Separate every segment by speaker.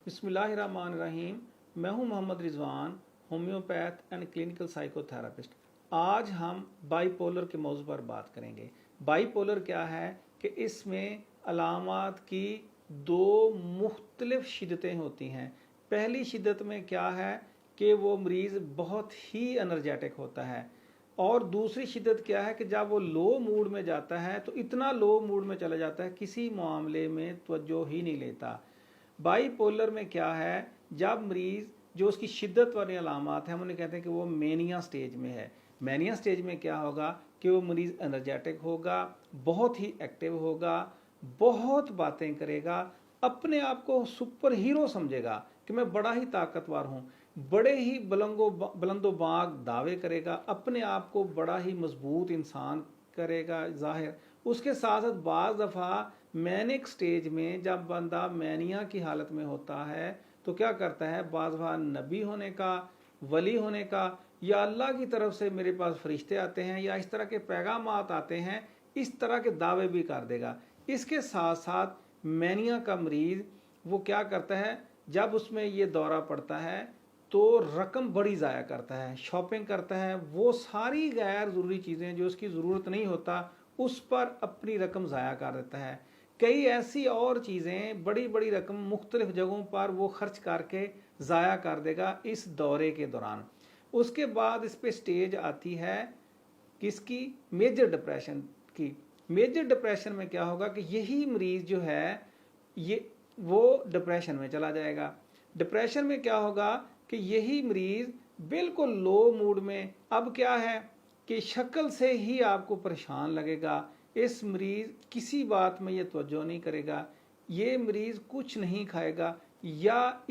Speaker 1: बिस्मिल्लाहिर्रहमानिर्रहीम। मैं हूं Mohammad Rizwan, homeopath and clinical psychotherapist. आज हम बाईपोलर के मौजू पर बात करेंगे। बाईपोलर क्या है कि इसमें अलामात की दो मुख्तलिफ शिद्दतें होती हैं। पहली शिद्दत में क्या है कि वो मरीज़ बहुत ही एनर्जेटिक होता है, और दूसरी शिद्दत क्या है कि जब वो लो मूड में जाता है तो इतना लो मूड में चला जाता है, किसी मामले में तवज्जो ही नहीं लेता। बाईपोलर में क्या है, जब मरीज़ जो उसकी शिद्दत वाली अलामात हैं हम उन्हें कहते हैं कि वो मेनिया स्टेज में है। मेनिया स्टेज में क्या होगा कि वो मरीज़ एनर्जेटिक होगा, बहुत ही एक्टिव होगा, बहुत बातें करेगा, अपने आप को सुपर हीरो समझेगा कि मैं बड़ा ही ताकतवर हूँ, बड़े ही बुलंदो बाग दावे करेगा, अपने आप को बड़ा ही मजबूत इंसान करेगा जाहिर। उसके साथ साथ बाज़ दफ़ा मैनिक स्टेज में जब बंदा मैनिया की हालत में होता है तो क्या करता है, बाज़ दफ़ा नबी होने का, वली होने का, या अल्लाह की तरफ से मेरे पास फरिश्ते आते हैं या इस तरह के पैगामात आते हैं, इस तरह के दावे भी कर देगा। इसके साथ साथ मैनिया का मरीज़ वो क्या करता है, जब उसमें ये दौरा पड़ता है तो रकम बड़ी ज़ाया करता है, शॉपिंग करता है, वो सारी गैर ज़रूरी चीज़ें जो उसकी ज़रूरत नहीं होता उस पर अपनी रकम ज़ाया कर देता है। कई ऐसी और चीज़ें बड़ी बड़ी रकम मुख्तलिफ जगहों पर वो खर्च करके ज़ाया कर देगा इस दौरे के दौरान। उसके बाद इस पे स्टेज आती है किसकी, मेजर डिप्रेशन की। मेजर डिप्रेशन में क्या होगा कि यही मरीज़ जो है ये वो डिप्रेशन में चला जाएगा। डिप्रेशन में क्या होगा कि यही मरीज़ बिल्कुल लो मूड में, अब क्या है कि शक्ल से ही आपको परेशान लगेगा, इस मरीज़ किसी बात में ये तवज्जो नहीं करेगा, ये मरीज़ कुछ नहीं खाएगा या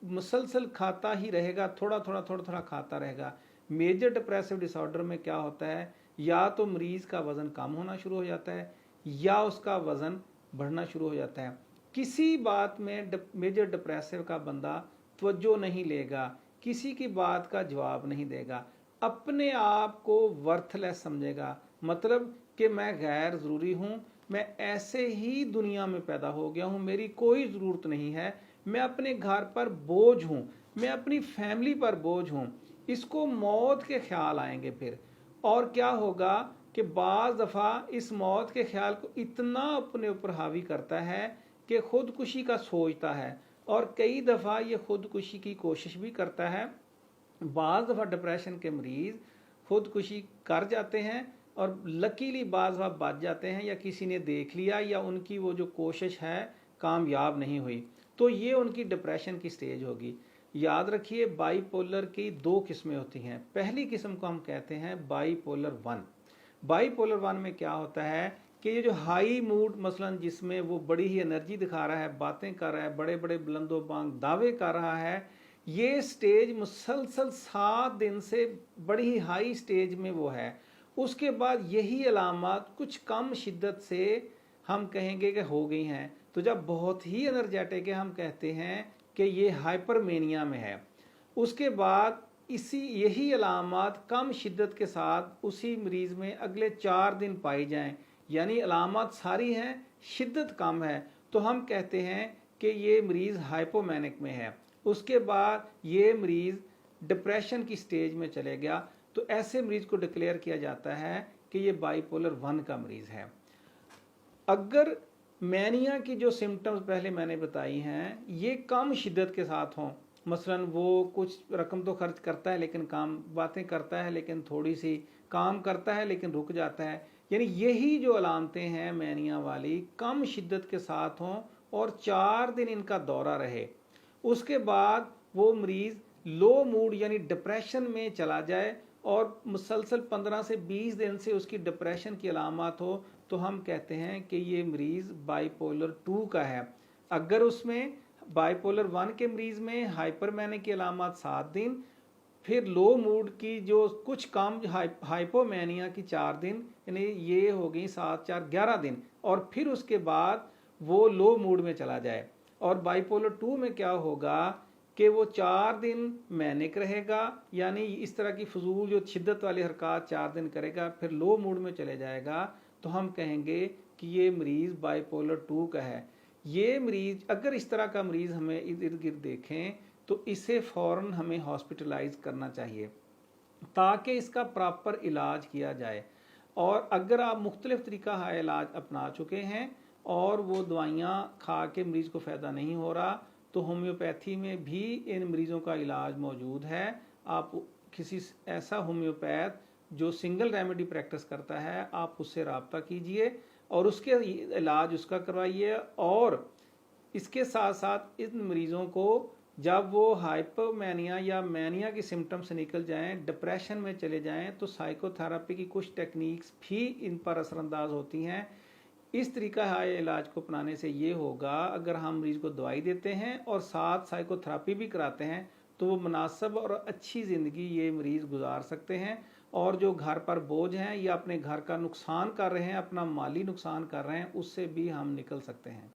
Speaker 1: मुसलसल खाता ही रहेगा, थोड़ा थोड़ा खाता रहेगा। मेजर डिप्रेसिव डिसऑर्डर में क्या होता है, या तो मरीज़ का वज़न कम होना शुरू हो जाता है या उसका वज़न बढ़ना शुरू हो जाता है। किसी बात में मेजर डिप्रेसिव का बंदा तवज्जो नहीं लेगा, किसी की बात का जवाब नहीं देगा, अपने आप को वर्थलेस समझेगा, मतलब कि मैं गैर ज़रूरी हूँ, मैं ऐसे ही दुनिया में पैदा हो गया हूँ, मेरी कोई ज़रूरत नहीं है, मैं अपने घर पर बोझ हूँ, मैं अपनी फैमिली पर बोझ हूँ। इसको मौत के ख्याल आएंगे फिर, और क्या होगा कि बाज़ दफ़ा इस मौत के ख्याल को इतना अपने ऊपर हावी करता है कि ख़ुदकुशी का सोचता है, और कई दफ़ा ये ख़ुदकुशी की कोशिश भी करता है। बाज़ दफ़ा डिप्रेशन के मरीज़ ख़ुदकुशी कर जाते हैं और लकीली बाज़ दफ़ा बच जाते हैं, या किसी ने देख लिया या उनकी वो जो कोशिश है कामयाब नहीं हुई, तो ये उनकी डिप्रेशन की स्टेज होगी। याद रखिए बाईपोलर की दो किस्में होती हैं। पहली किस्म को हम कहते हैं बाईपोलर 1। बाईपोलर 1 में क्या होता है कि ये जो हाई मूड, मसलन जिसमें वो बड़ी ही एनर्जी दिखा रहा है, बातें कर रहा है, बड़े बड़े बुलंदो बांग दावे कर रहा है, ये स्टेज मुसलसल 7 दिन से बड़ी ही हाई स्टेज में वो है। उसके बाद यही अलामत कुछ कम शिद्दत से हम कहेंगे कि हो गई हैं, तो जब बहुत ही एनर्जेटिक है हम कहते हैं कि ये हाइपरमेनिया में है। उसके बाद यही अलामत कम शिद्दत के साथ उसी मरीज़ में अगले 4 दिन पाई जाएं, यानी अलामत सारी हैं, शिद्दत कम है, तो हम कहते हैं कि ये मरीज़ हाइपोमैनिक में है। उसके बाद ये मरीज़ डिप्रेशन की स्टेज में चले गया, तो ऐसे मरीज़ को डिक्लेयर किया जाता है कि ये बाईपोलर 1 का मरीज़ है। अगर मैनिया की जो सिम्टम्स पहले मैंने बताई हैं ये कम शिद्दत के साथ हों, मसलन वो कुछ रकम तो खर्च करता है लेकिन काम बातें करता है, लेकिन थोड़ी सी काम करता है लेकिन रुक जाता है, यानी यही जो अलामतें हैं मैनिया वाली कम शिद्दत के साथ हों और 4 दिन इनका दौरा रहे, उसके बाद वो मरीज़ लो मूड यानी डिप्रेशन में चला जाए और मुसलसल 15 से 20 दिन से उसकी डिप्रेशन की अलामत हो, तो हम कहते हैं कि ये मरीज़ बाईपोलर 2 का है। अगर उसमें बाईपोलर 1 के मरीज़ में हाइपरमैनिक की अलामत 7 दिन, फिर लो मूड की जो कुछ कम हाइपोमैनिया की 4 दिन, यानी ये हो गई 7 4 11 दिन, और फिर उसके बाद वो लो मूड में चला जाए। और बाईपोलर 2 में क्या होगा कि वो 4 दिन मैनिक रहेगा, यानी इस तरह की फजूल जो शिद्दत वाली हरकत 4 दिन करेगा, फिर लो मूड में चले जाएगा, तो हम कहेंगे कि ये मरीज़ बाईपोलर 2 का है। ये मरीज, अगर इस तरह का मरीज हमें इर्द गिर्द देखें तो इसे फ़ौरन हमें हॉस्पिटलाइज करना चाहिए ताकि इसका प्रॉपर इलाज किया जाए। और अगर आप मुख्तलिफ तरीका है इलाज अपना चुके हैं और वो दवाइयाँ खा के मरीज़ को फ़ायदा नहीं हो रहा, तो होम्योपैथी में भी इन मरीज़ों का इलाज मौजूद है। आप किसी ऐसा होम्योपैथ जो सिंगल रेमेडी प्रैक्टिस करता है, आप उससे रब्ता कीजिए और उसके इलाज उसका करवाइए। और इसके साथ साथ इन मरीज़ों को जब वो हाइपोमैनिया या मैनिया की सिम्टम्स निकल जाएं, डिप्रेशन में चले जाएं, तो साइकोथेरेपी की कुछ टेक्निक्स भी इन पर असरअंदाज होती हैं। इस तरीका है इलाज को अपनाने से ये होगा, अगर हम मरीज़ को दवाई देते हैं और साथ साइकोथेरेपी भी कराते हैं तो वो मुनासिब और अच्छी ज़िंदगी ये मरीज़ गुजार सकते हैं। और जो घर पर बोझ हैं या अपने घर का नुकसान कर रहे हैं, अपना माली नुकसान कर रहे हैं, उससे भी हम निकल सकते हैं।